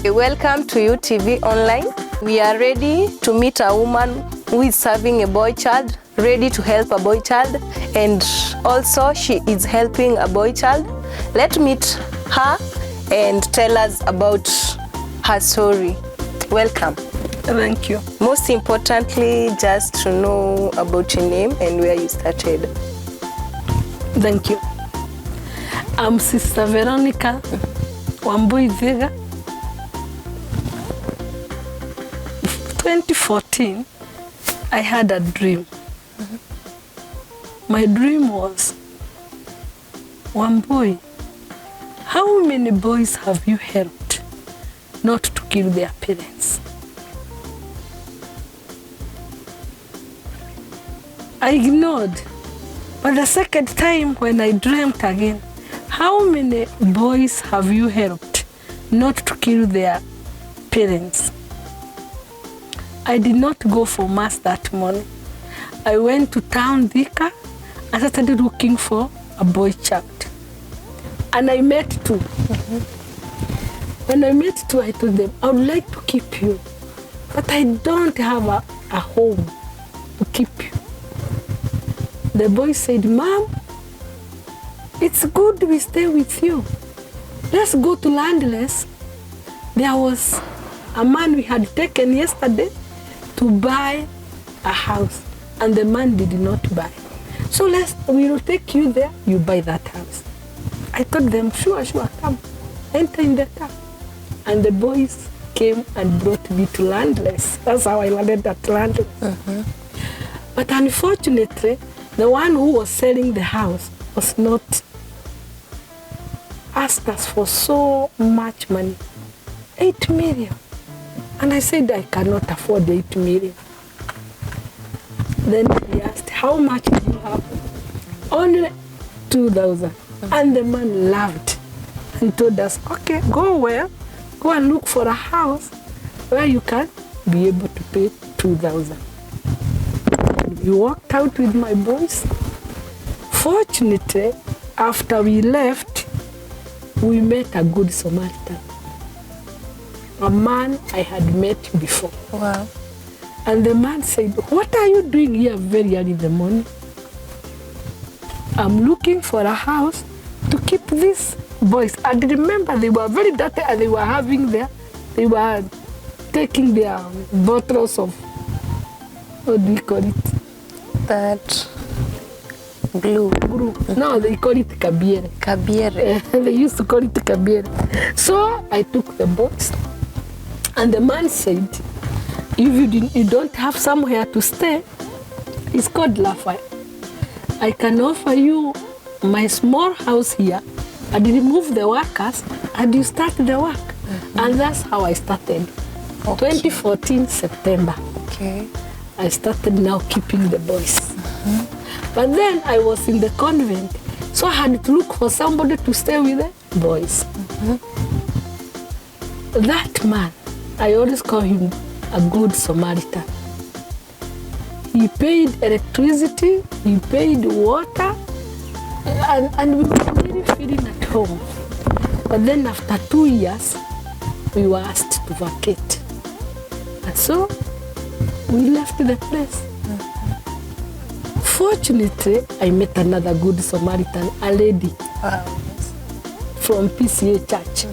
Welcome to UTV Online. We are ready to meet a woman who is serving a boy child, ready to help a boy child, and also she is helping a boy child. Let's meet her and tell us about her story. Welcome. Thank you. Most importantly, just to know about your name and where you started. Thank you. I'm Sister Veronica Thika. 2014, I had a dream. My dream was, Wambui, how many boys have you helped not to kill their parents? I ignored. But the second time when I dreamt again, how many boys have you helped not to kill their parents? I did not go for mass that morning. I went to town Thika and started looking for a boy child. And I met two. When I met two, I told them, I would like to keep you, but I don't have a home to keep you. The boy said, Mom, it's good we stay with you. Let's go to Landless. There was a man we had taken yesterday to buy a house, and the man did not buy. So we will take you there, you buy that house. I told them, sure, come, enter in the car. And the boys came and brought me to Landless. That's how I landed at Landless. But unfortunately, the one who was selling the house was not asked us for so much money, 8 million. And I said, I cannot afford 8 million. Then he asked, how much do you have? Only 2,000. And the man laughed and told us, okay, go and look for a house where you can be able to pay 2,000. We walked out with my boys. Fortunately, after we left, we met a good Samaritan, a man I had met before. Wow. And the man said, what are you doing here very early in the morning? I'm looking for a house to keep these boys. And remember, they were very dirty and they were taking their bottles of, what do you call it? That glue. No, they call it kabiere. Kabiere. They used to call it kabiere. So I took the box, and the man said, if you don't have somewhere to stay, it's called Lafayette. I can offer you my small house here and remove the workers and you start the work. And that's how I started. Okay. 2014 September. Okay. I started now keeping the boys. But then I was in the convent, so I had to look for somebody to stay with the boys. That man, I always call him a good Samaritan. He paid electricity, he paid water, and we were really feeling at home. But then after 2 years, we were asked to vacate. And so we left the place. Fortunately, I met another good Samaritan, a lady from PCA Church.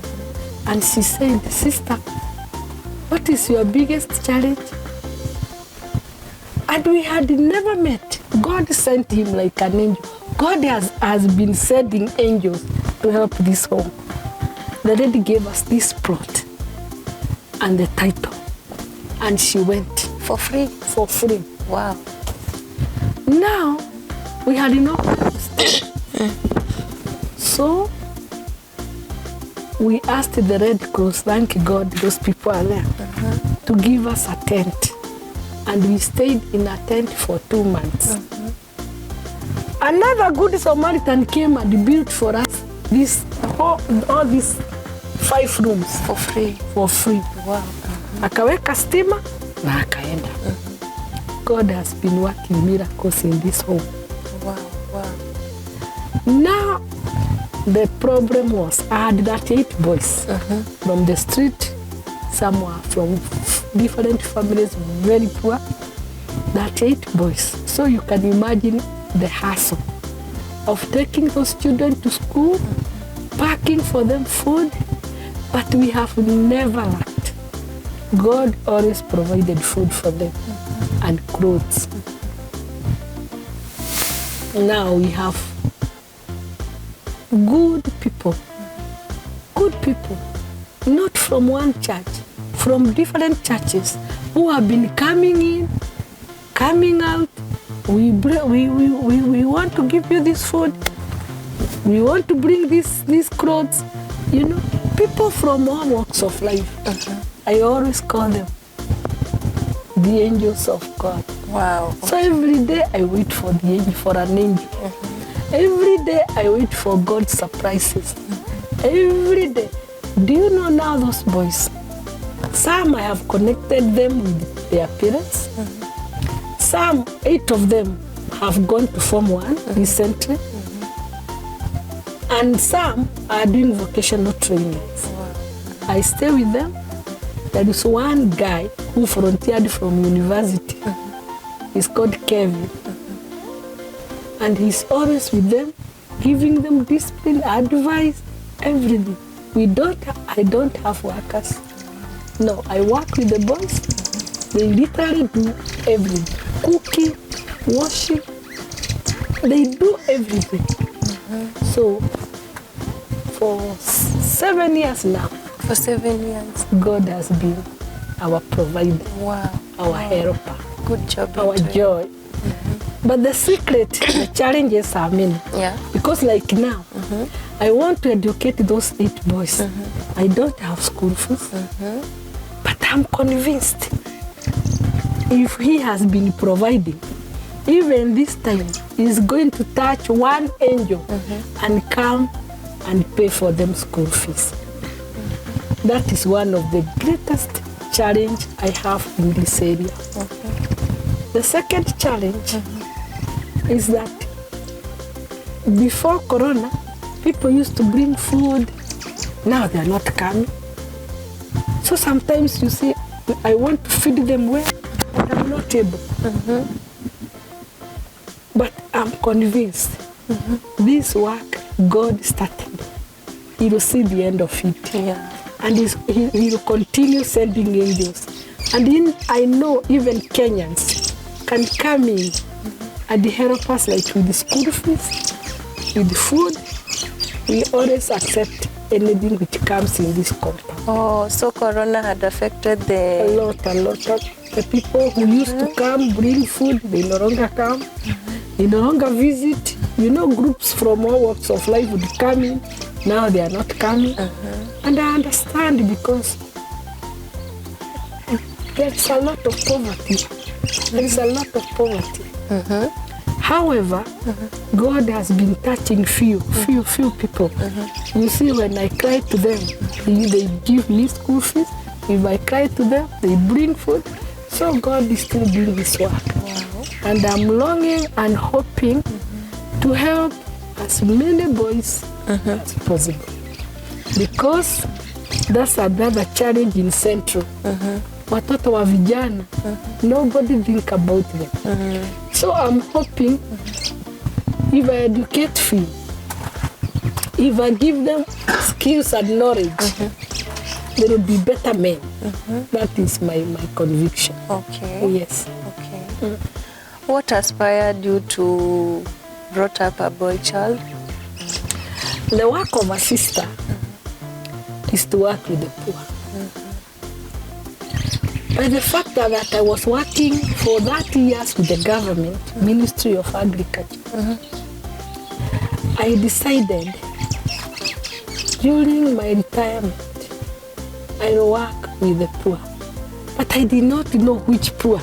And she said, Sister, what is your biggest challenge? And we had never met. God sent him like an angel. God has been sending angels to help this home. The lady gave us this plot and the title. And she went. For free? For free. Wow. Now, we had enough to stay. So, we asked the Red Cross, thank God those people are there, to give us a tent. And we stayed in a tent for 2 months. Another good Samaritan came and built for us all these 5 rooms. For free? For free. Wow. Akaweka stima na akaenda. God has been working miracles in this home. Wow, wow. Now, the problem was I had 38 boys from the street Some were from different families, very poor. That 8 boys. So you can imagine the hassle of taking those children to school, packing for them food, but we have never lacked. God always provided food for them and clothes. Now we have good people, not from one church, from different churches who have been coming in, coming out. We want to give you this food. We want to bring these clothes. You know, people from all walks of life. I always call them the angels of God. Wow. So every day I wait for an angel. Every day I wait for God's surprises. Every day. Do you know now those boys? Some I have connected them with their parents. Some, 8 of them, have gone to Form 1 recently. And some are doing vocational trainings. I stay with them. There is one guy who volunteered from university. He's called Kevin. And he's always with them, giving them discipline, advice, everything. I don't have workers. No, I work with the boys. They literally do everything. Cooking, washing, they do everything. So, for 7 years now, For 7 years. God has been our provider, Wow. our helper, Good job. our Victoria. joy. But the secret, the challenges are many. Yeah. Because like now, I want to educate those 8 boys. I don't have school fees, but I'm convinced if he has been providing, even this time, he's going to touch one angel and come and pay for them school fees. That is one of the greatest challenge I have in this area. The second challenge is that before Corona, people used to bring food. Now they are not coming. So sometimes you see, I want to feed them well, but I'm not able. But I'm convinced this work God started, He will see the end of it. Yeah. And he will continue sending angels. And I know even Kenyans can come in and help us, like with the school fees, with food. We always accept anything which comes in this compound. Oh, so Corona had affected A the... lot. The people who used to come, bring food, they no longer come. They no longer visit. You know, groups from all walks of life would come in. Now they are not coming. And I understand because there's a lot of poverty. There is a lot of poverty. However, God has been touching few people. You see, when I cry to them, they give me school fees. If I cry to them, they bring food. So God is still doing His work. And I'm longing and hoping to help as many boys as possible. Because that's another challenge in Central. Watoto wa vijana, nobody think about them. So I'm hoping if I educate few, if I give them skills and knowledge, they will be better men. That is my conviction. Okay. Yes. Okay. What inspired you to brought up a boy child? The work of a sister is to work with the poor. By the fact that I was working for 30 years with the government, Ministry of Agriculture, I decided during my retirement, I will work with the poor. But I did not know which poor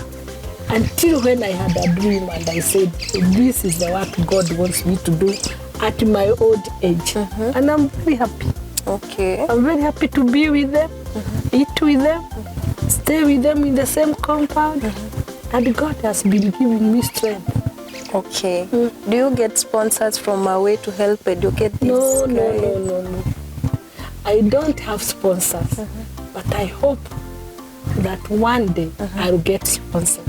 until when I had a dream and I said, this is the work God wants me to do at my old age. And I'm very happy. Okay. I'm very happy to be with them, eat with them, stay with them in the same compound. And God has been giving me strength. Okay. Do you get sponsors from away to help educate these No. guys? I don't have sponsors. but I hope that one day I'll get sponsors.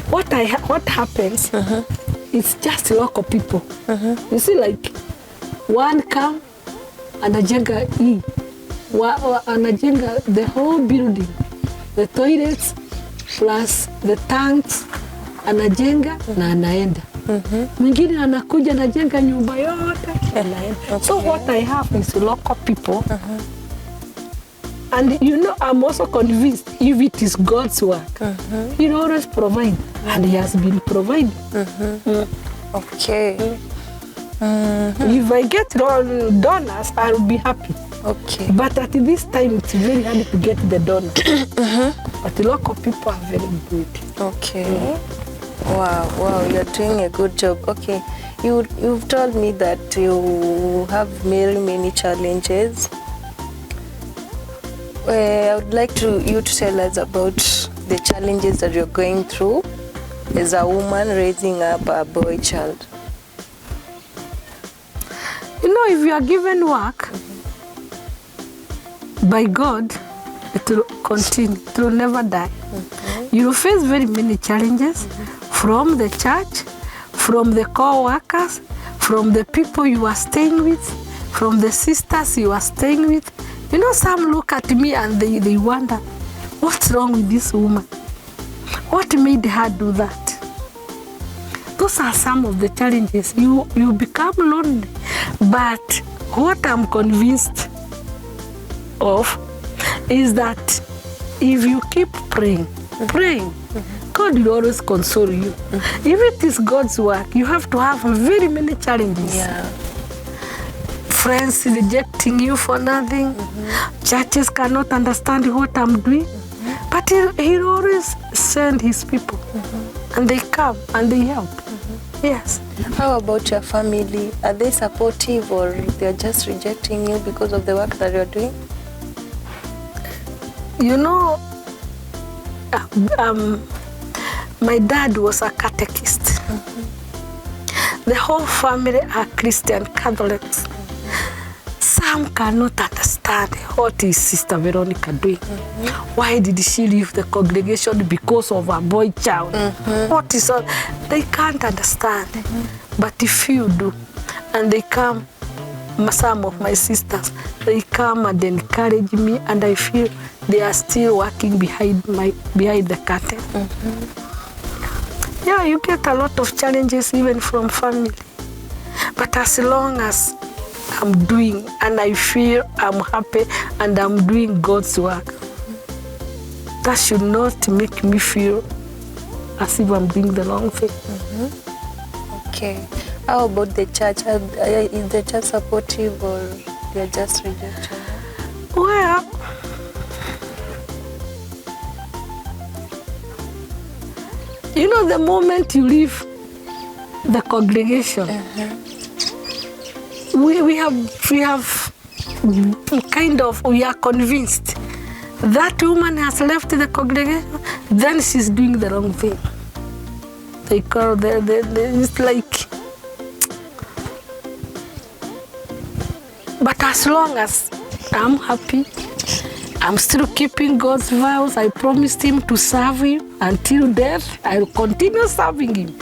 What happens, it's just local people. You see, like, one come, anajenga hii, anajenga the whole building, the toilets plus the tanks, anajenga na anaenda. Mwingine anakuja anajenga nyumba yote anaenda. So what I have is local people. And you know, I'm also convinced if it is God's work, He'll always provide. And He has been providing. Okay. If I get donors, I'll be happy. Okay. But at this time, it's very hard to get the donors. But the local people are very good. Okay. Wow, you're doing a good job. Okay. You've told me that you have very many challenges. I would like you to tell us about the challenges that you're going through as a woman raising up a boy child. You know, if you are given work by God, it will continue. It will never die. You will face very many challenges from the church, from the co-workers, from the people you are staying with, from the sisters you are staying with. You know, some look at me and they wonder, what's wrong with this woman? What made her do that? Those are some of the challenges. You become lonely. But what I'm convinced of is that if you keep praying, God will always console you. If it is God's work, you have to have very many challenges. Yeah. Friends rejecting you for nothing. Churches cannot understand what I'm doing. But He'll always send His people. And they come and they help. Yes. How about your family? Are they supportive or they're just rejecting you because of the work that you're doing? You know, my dad was a catechist. The whole family are Christian Catholics. Some cannot understand what is Sister Veronica doing. Why did she leave the congregation because of a boy child? What is all? They can't understand. But if you do, and they come, some of my sisters, they come and encourage me, and I feel they are still working behind the curtain. Yeah, you get a lot of challenges even from family. But as long as I'm doing and I feel I'm happy and I'm doing God's work, that should not make me feel as if I'm doing the wrong thing. Okay. How about the church? Is the church supportive or they're just rejecting you? Well, you know, the moment you leave the congregation, we are convinced that woman has left the congregation, then she's doing the wrong thing. They call it's like, but as long as I'm happy, I'm still keeping God's vows. I promised Him to serve Him until death. I will continue serving Him.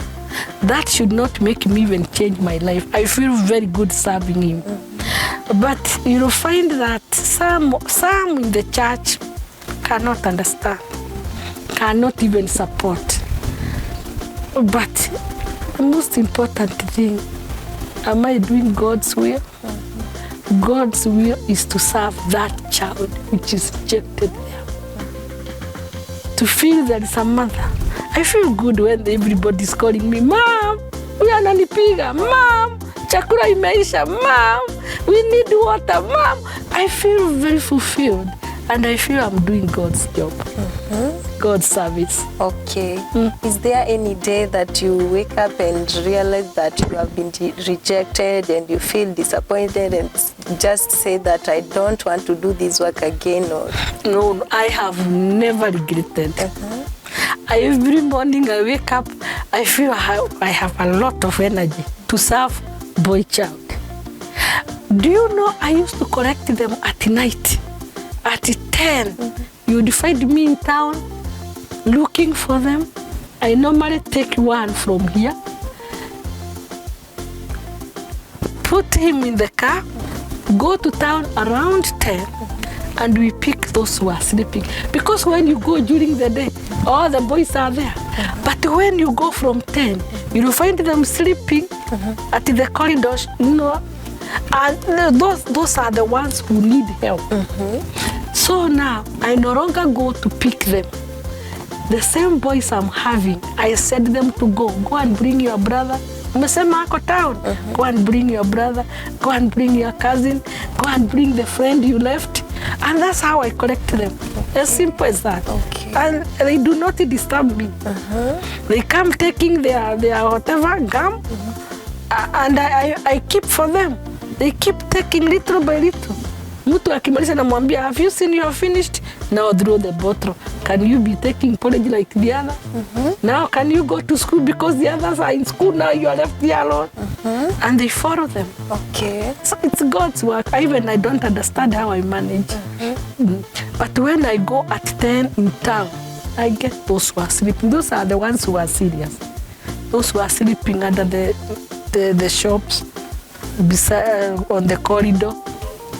That should not make me even change my life. I feel very good serving Him. But you'll find that some in the church cannot understand, cannot even support. But the most important thing, am I doing God's will? God's will is to serve that child which is rejected there. To feel there is a mother. I feel good when everybody's calling me, Mom, we are ananipiga, Mom, chakula imeisha, Mom, we need water, Mom. I feel very fulfilled and I feel I'm doing God's job, God's service. Okay. Is there any day that you wake up and realize that you have been rejected and you feel disappointed and just say that I don't want to do this work again? Or No, I have never regretted. Every morning I wake up, I feel I have a lot of energy to serve Boychild. Do you know I used to collect them at night at 10, you would find me in town looking for them. I normally take one from here, put him in the car, go to town around 10, and we pick those who are sleeping. Because when you go during the day, all the boys are there. But when you go from 10, you'll find them sleeping at the corridors, you know. And those are the ones who need help. So now, I no longer go to pick them. The same boys I'm having, I said them to go and bring your brother. Umesema ako town. Go and bring your brother, go and bring your cousin, go and bring the friend you left. And that's how I collect them. As simple as that. And they do not disturb me. They come taking their whatever gum, and I keep for them. They keep taking little by little. Mtu akimaliza namwambia, have you seen you are finished? Now throw the bottle. Can you be taking porridge like the other? Now can you go to school because the others are in school, now you are left here alone? And they follow them. So it's God's work. Even I don't understand how I manage. But when I go at 10 in town, I get those who are sleeping. Those are the ones who are serious. Those who are sleeping under the shops, beside, on the corridor.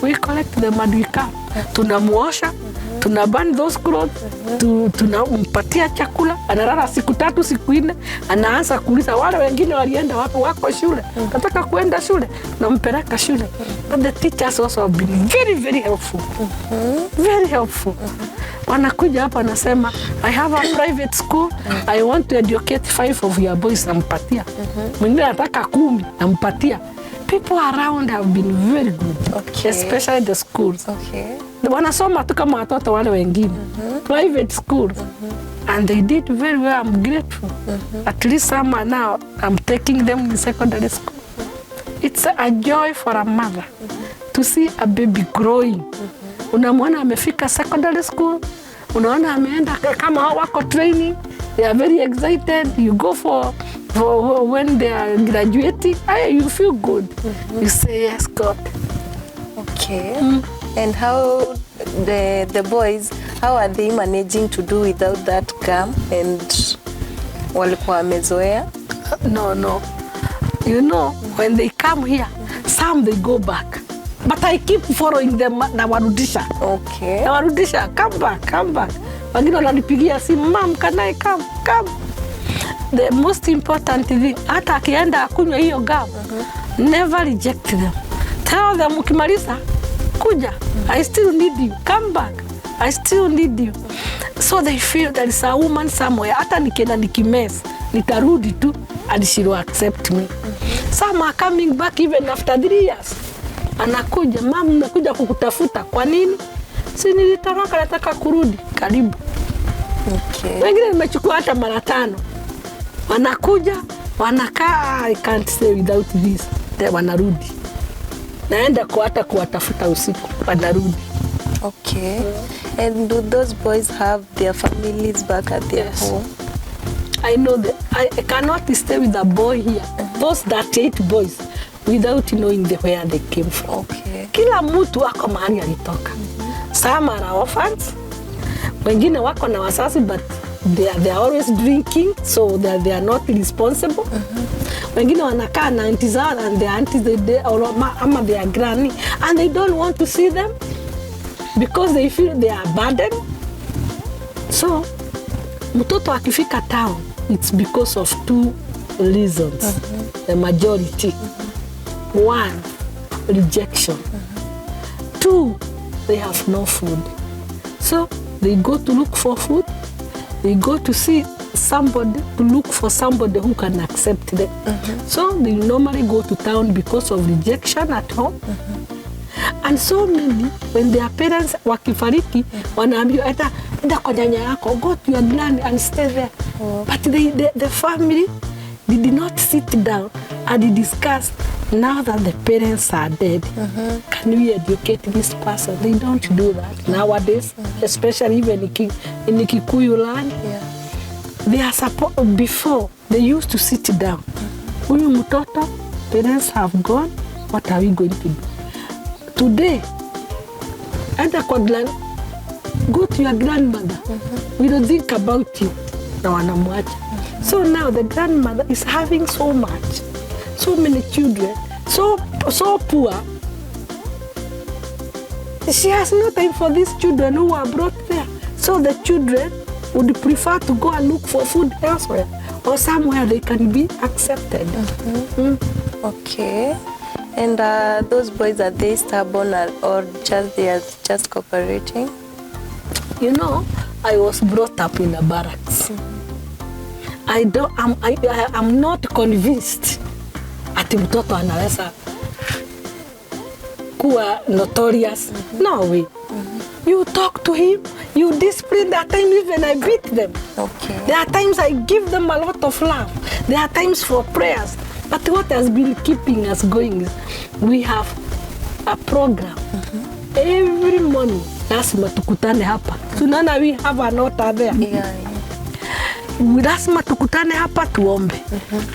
We collect them and we come. Tunamuosha, tunaburn those clothes, tunampatia chakula, analala siku 3 siku 4, anaanza kuuliza wale wengine walienda wapi, wako shule, nataka kuenda shule, nampeleka shule. But the teachers also have been very, very helpful. Very helpful. Wanakuja hapa nasema, I have a private school, I want to educate 5 of your boys, nampatia. Mwingine nataka 10, nampatia. People around have been very good, especially the schools. Wanasoma tu kama watoto wale wengine, private schools, and they did very well. I'm grateful. At least some are now, I'm taking them in secondary school. It's a joy for a mother to see a baby growing. Unamwona amefika secondary school, unaona ameenda kama wako training, they are very excited. You go for when they are graduating, you feel good. You say, yes, God. And how the boys, how are they managing to do without that gum? And walikuwa wamezoea? No. You know, when they come here, some they go back. But I keep following them, nawarudisha. Nawarudisha, come back. Wengine wananipigia simu, mom, can I come? The most important thing, hata akienda akunywa hiyo gum, never reject them. Tell them, ukimaliza, kuja. I still need you. Come back. I still need you. So they feel there is a woman somewhere. Hata nikienda nikimess, nitarudi tu, and she will accept me. Some are coming back even after 3 years. Anakuja, mama, nimekuja kukutafuta. Kwa nini? Si nilitoroka, nataka kurudi. Karibu. Wengine nimechukua hata mara 5. Wanakuja, wanakaa, I can't stay without this. Wanarudi. Naenda hata kuwatafuta usiku, wanarudi. And do those boys have their families back at their home? I know that I cannot stay with a boy here. Those 38 boys without knowing where they came from. Kila mtu wako mahali alitoka. Some are orphans. Wengine wako na wazazi, but they are always drinking, so they are not responsible. Wengine wanakaa na aunties zao, and their aunties ama their granny, and they don't want to see them because they feel they are burdened. So mtoto akifika town, it's because of 2 reasons. The majority. 1, rejection. 2, they have no food. So they go to look for food. They go to see somebody, to look for somebody who can accept them. So they normally go to town because of rejection at home. And so many, when their parents wakifariki, wanaambiwa enda kwa nyanya yako, go to your granny and stay there. But the family did not sit down and discuss, now that the parents are dead, can we educate this person? They don't do that nowadays, especially even in the Kikuyu land. They are before, they used to sit down. Huyu mtoto, parents have gone, what are we going to do? Today, enda kwa go to your grandmother. We don't think about you. Na wanamwacha. So now the grandmother is having so much, so many children, so poor. She has no time for these children who are brought there. So the children would prefer to go and look for food elsewhere or somewhere they can be accepted. Okay. And those boys, are they stubborn or just they are just cooperating? You know, I was brought up in a barracks. I'm not convinced ati mtoto anaweza kuwa notorious. No way. You talk to him, you discipline. There are times even I beat them. Okay. There are times I give them a lot of love. There are times for prayers. But what has been keeping us going is we have a program. Every morning, lazima tukutane hapa. Tunaona we have an altar there. Yeah. Lazima tukutane hapa tuombe.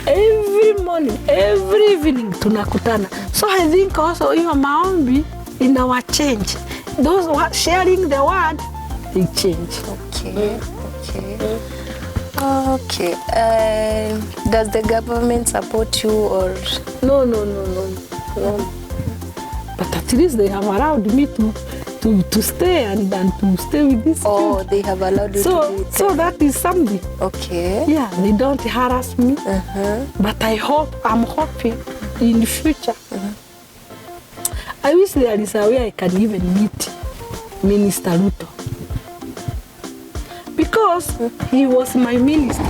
Every morning, every evening tunakutana. So I think also hiyo maombi in our change. Those who are sharing the word, they change. Okay. Okay. Does the government support you or? No. But at least they have allowed me to stay and to stay with this children. They have allowed you to be So that is something. Okay. Yeah, they don't harass me. But I'm hoping in the future. I wish there is a way I can even meet Minister Ruto. Because he was my minister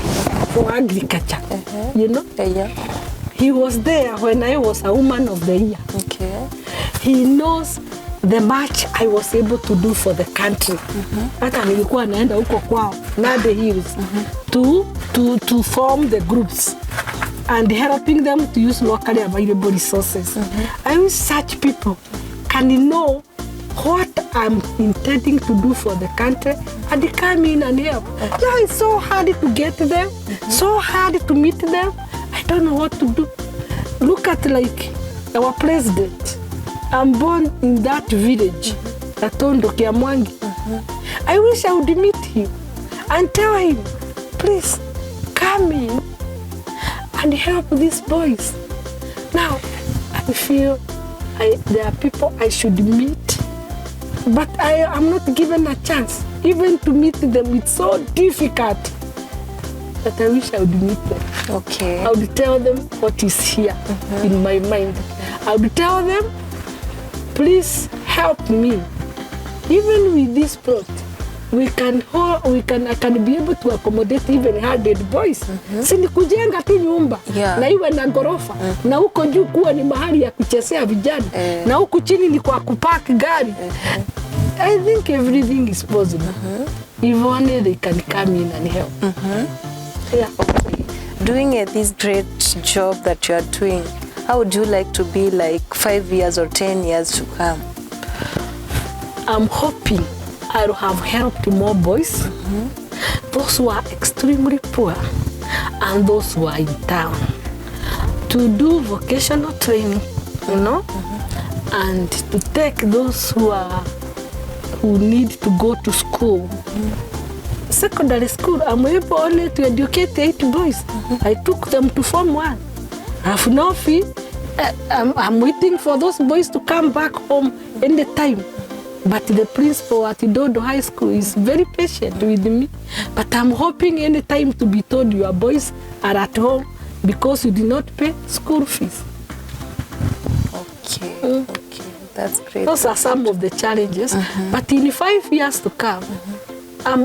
for agriculture, you know? Yeah. He was there when I was a woman of the year. Okay. He knows the much I was able to do for the country. Hata nilikuwa naenda huko kwao, Nade Hills, to form the groups and helping them to use locally available resources. I wish such people can know what I'm intending to do for the country and they come in and help. Now it's so hard to get them, so hard to meet them. I don't know what to do. Look at like our president. I'm born in that village, Atondo Kiamwangi. I wish I would meet him and tell him, please come in and help these boys. Now, I feel there are people I should meet, but I am not given a chance. Even to meet them, it's so difficult. But I wish I would meet them. Okay. I would tell them what is here in my mind. I would tell them, please help me. Even with this plot, I can be able to accommodate even 100 boys. Si ni kujenga tu nyumba na iwe na gorofa na huko juu kuwa ni mahali ya kuchezea vijana na huku chini ni kwa kupark gari. I think everything is possible. If only they can come in and help. Yeah. Okay. Doing this great job that you are doing, how would you like to be like 5 years or 10 years to come? I'm hoping I'll have helped more boys, those who are extremely poor and those who are in town, to do vocational training, you know, and to take those who need to go to school. Secondary school, I'm able only to educate 8 boys. I took them to Form 1. I have no fee. I'm waiting for those boys to come back home any time. But the principal at Dodo High School is very patient with me. But I'm hoping any time to be told your boys are at home because you did not pay school fees. Okay, okay, that's great. Those are some of the challenges. But in 5 years to come,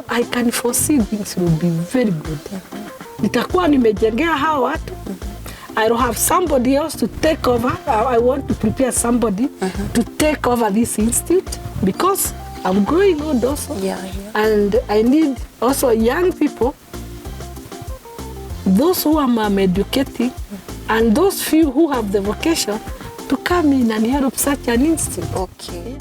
I can foresee things will be very good. Nitakuwa nimejengea hawa watu. I'll have somebody else to take over. I want to prepare somebody to take over this institute because I'm growing old also. Yeah. And I need also young people, those who I'm educating, and those few who have the vocation to come in and help such an institute. Okay.